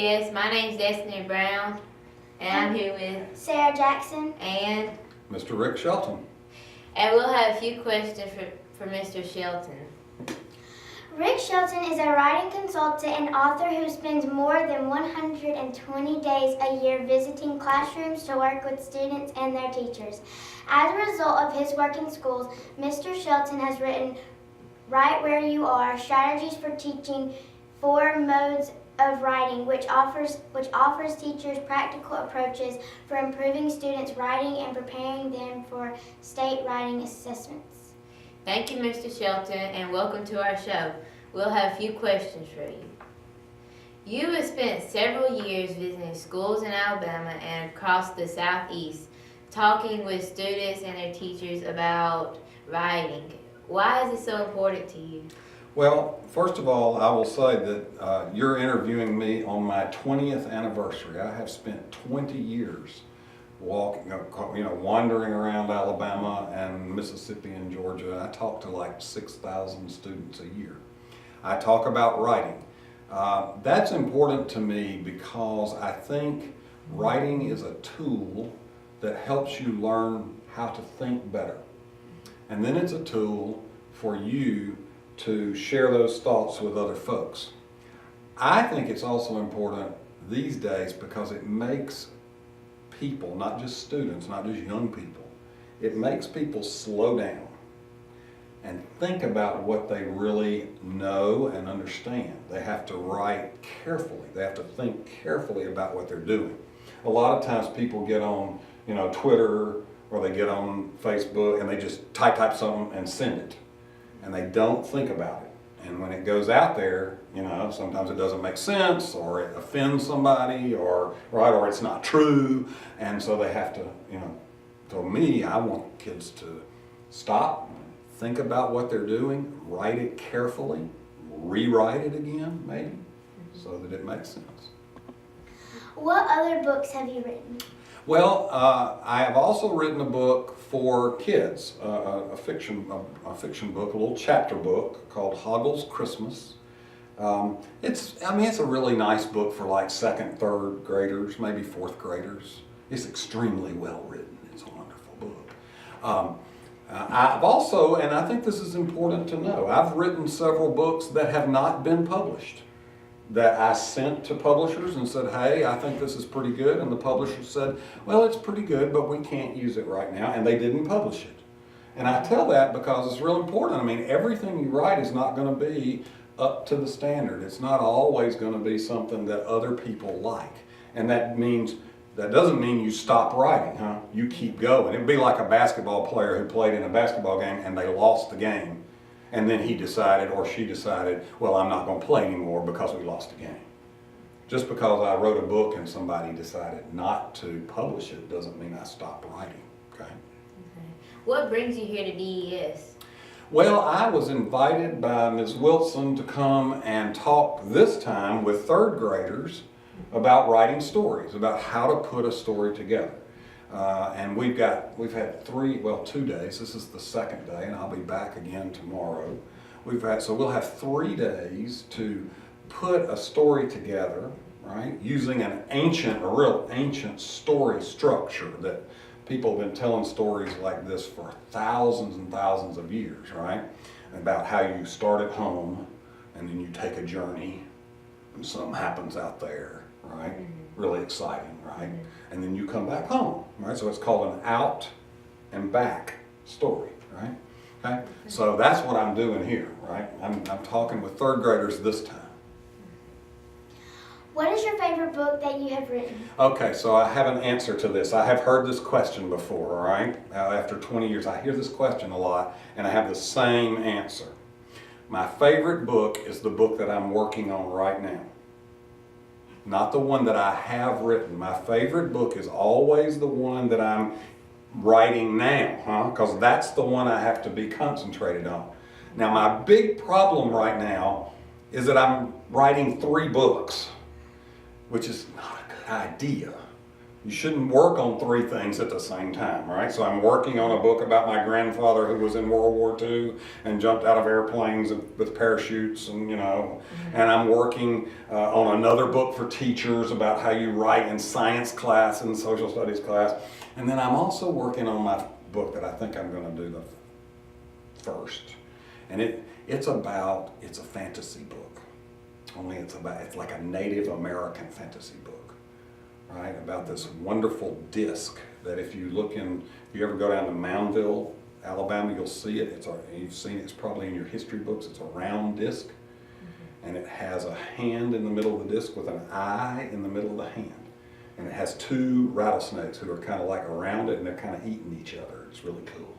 DES. My name's Destiny Brown, and I'm here with Sarah Jackson and Mr. Rick Shelton. we'll have a few questions for Mr. Shelton. Rick Shelton is a writing consultant and author who spends more than 120 days a year visiting classrooms to work with students and their teachers. As a result of his work in schools, Mr. Shelton has written Right Where You Are, Strategies for Teaching 4 Modes of Writing, which offers teachers practical approaches for improving students' writing and preparing them for state writing assessments. Thank you, Mr. Shelton, and welcome to our show. We'll have a few questions for you. You have spent several years visiting schools in Alabama and across the Southeast, talking with students and their teachers about writing. Why is it so important to you? Well, first of all, I will say that you're interviewing me on my 20th anniversary. I have spent 20 years wandering around Alabama and Mississippi and Georgia. I talk to like 6,000 students a year. I talk about writing. That's important to me because I think writing is a tool that helps you learn how to think better. And then it's a tool for you to share those thoughts with other folks. I think it's also important these days because it makes people, not just students, not just young people, it makes people slow down and think about what they really know and understand. They have to write carefully. They have to think carefully about what they're doing. A lot of times people get on, Twitter or they get on Facebook and they just type something and send it. And they don't think about it. And when it goes out there, sometimes it doesn't make sense, or it offends somebody, or it's not true. And so they have to, to me, I want kids to stop, think about what they're doing, write it carefully, rewrite it again, maybe, so that it makes sense. What other books have you written? Well, I have also written a book for kids, a fiction book, a little chapter book called Hoggle's Christmas. It's a really nice book for like 2nd, 3rd graders, maybe 4th graders. It's extremely well written. It's a wonderful book. I've also, and I think this is important to know, I've written several books that have not been published, that I sent to publishers and said, hey, I think this is pretty good. And the publisher said, well, it's pretty good, but we can't use it right now. And they didn't publish it. And I tell that because it's real important. Everything you write is not going to be up to the standard. It's not always going to be something that other people like. And that doesn't mean you stop writing, huh? You keep going. It'd be like a basketball player who played in a basketball game and they lost the game. And then he decided, or she decided, well, I'm not going to play anymore because we lost the game. Just because I wrote a book and somebody decided not to publish it doesn't mean I stopped writing, okay? What brings you here to DES? Well, I was invited by Ms. Wilson to come and talk this time with 3rd graders about writing stories, about how to put a story together. And we've had 2 days. This is the 2nd day, and I'll be back again tomorrow. So we'll have 3 days to put a story together, right? Using a real ancient story structure that people have been telling stories like this for thousands and thousands of years, right? About how you start at home, and then you take a journey, and something happens out there, right? Really exciting, right? And then you come back home, right? So it's called an out and back story, right? Okay? So that's what I'm doing here, right? I'm talking with 3rd graders this time. What is your favorite book that you have written? Okay, so I have an answer to this. I have heard this question before, all right? After 20 years, I hear this question a lot, and I have the same answer. My favorite book is the book that I'm working on right now. Not the one that I have written. My favorite book is always the one that I'm writing now, because that's the one I have to be concentrated on. Now, my big problem right now is that I'm writing 3 books, which is not a good idea. You shouldn't work on 3 things at the same time, right? So I'm working on a book about my grandfather who was in World War II and jumped out of airplanes with parachutes, and and I'm working on another book for teachers about how you write in science class and social studies class. And then I'm also working on my book that I think I'm going to do the first. And it's a fantasy book. Only it's like a Native American fantasy book. Right, about this wonderful disc that if you ever go down to Moundville, Alabama, you'll see it. You've seen it, it's probably in your history books. It's a round disc, and it has a hand in the middle of the disc with an eye in the middle of the hand. And it has 2 rattlesnakes who are kind of like around it, and they're kind of eating each other. It's really cool,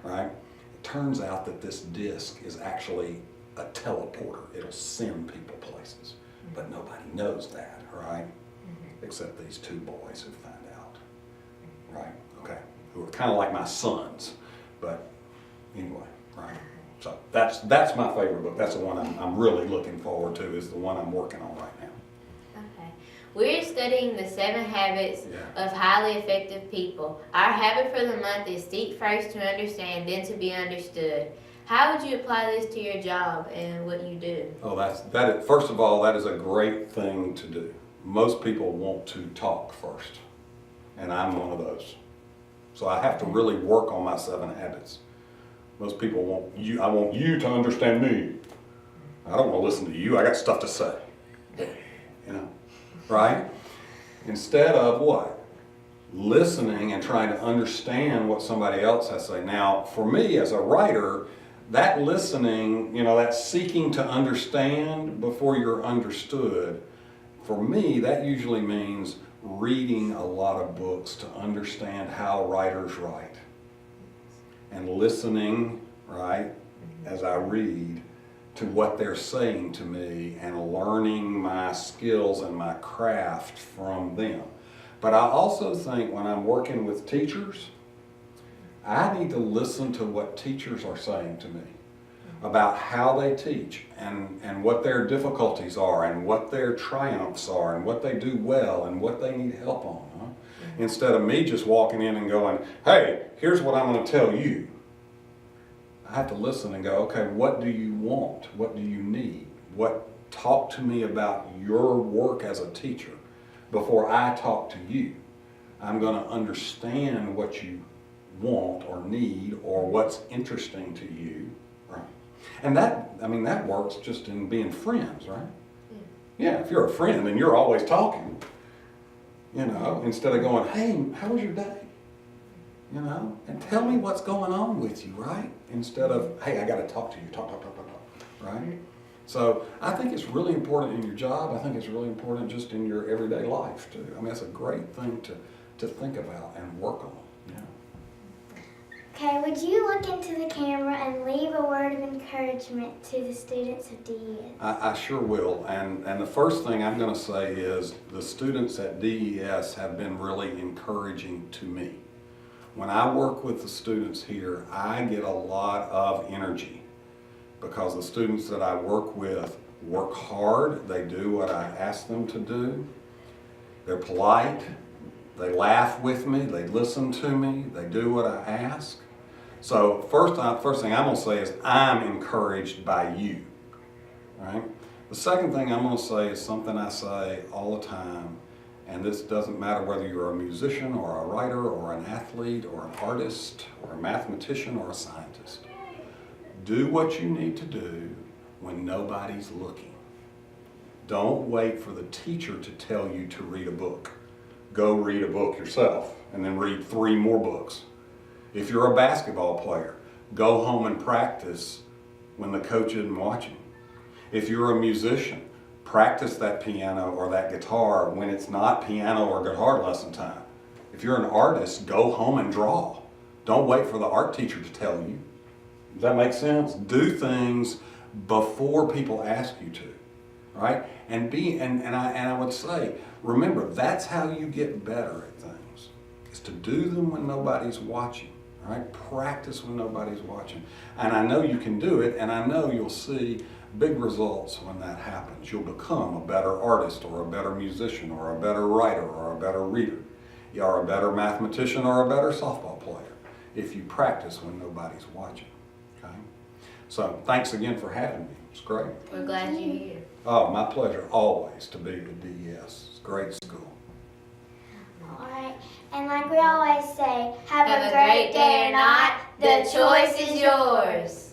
right? It turns out that this disc is actually a teleporter. It'll send people places, but nobody knows that, right? Except these 2 boys who find out, right? Okay, who are kind of like my sons, but anyway, right? So that's my favorite book. That's the one I'm really looking forward to. Is the one I'm working on right now. Okay, we're studying the 7 habits of highly effective people. Our habit for the month is seek first to understand, then to be understood. How would you apply this to your job and what you do? Oh, first of all, that is a great thing to do. Most people want to talk first, and I'm one of those. So I have to really work on my 7 habits. Most people I want you to understand me. I don't want to listen to you. I got stuff to say. Right? Instead of what? Listening and trying to understand what somebody else has to say. Now, for me as a writer, that listening, that seeking to understand before you're understood, for me, that usually means reading a lot of books to understand how writers write. And listening, right, as I read, to what they're saying to me and learning my skills and my craft from them. But I also think when I'm working with teachers, I need to listen to what teachers are saying to me about how they teach and what their difficulties are and what their triumphs are and what they do well and what they need help on. Instead of me just walking in and going, hey, here's what I'm going to tell you. I have to listen and go, okay, what do you want? What do you need? Talk to me about your work as a teacher before I talk to you. I'm going to understand what you want or need or what's interesting to you. Right? And that works just in being friends, right? Yeah, if you're a friend and you're always talking, instead of going, hey, how was your day? And tell me what's going on with you, right? Instead of, hey, I got to talk to you, talk, right? So I think it's really important in your job. I think it's really important just in your everyday life, too. It's a great thing to think about and work on. Okay, would you look into the camera and leave a word of encouragement to the students of DES? I sure will. And the first thing I'm going to say is the students at DES have been really encouraging to me. When I work with the students here, I get a lot of energy because the students that I work with work hard. They do what I ask them to do. They're polite. They laugh with me. They listen to me. They do what I ask. So first thing I'm going to say is I'm encouraged by you. Right? The second thing I'm going to say is something I say all the time, and this doesn't matter whether you're a musician or a writer or an athlete or an artist or a mathematician or a scientist. Do what you need to do when nobody's looking. Don't wait for the teacher to tell you to read a book. Go read a book yourself and then read 3 more books. If you're a basketball player, go home and practice when the coach isn't watching. If you're a musician, practice that piano or that guitar when it's not piano or guitar lesson time. If you're an artist, go home and draw. Don't wait for the art teacher to tell you. Does that make sense? Do things before people ask you to, right? And I would say, remember, that's how you get better at things, is to do them when nobody's watching. Right? Practice when nobody's watching. And I know you can do it, and I know you'll see big results when that happens. You'll become a better artist or a better musician or a better writer or a better reader. You are a better mathematician or a better softball player if you practice when nobody's watching. Okay? So thanks again for having me. It's great. We're glad you're here. Oh, my pleasure always to be with DES. It's a great school. All right. And like we always say, have a great day or not. The choice is yours.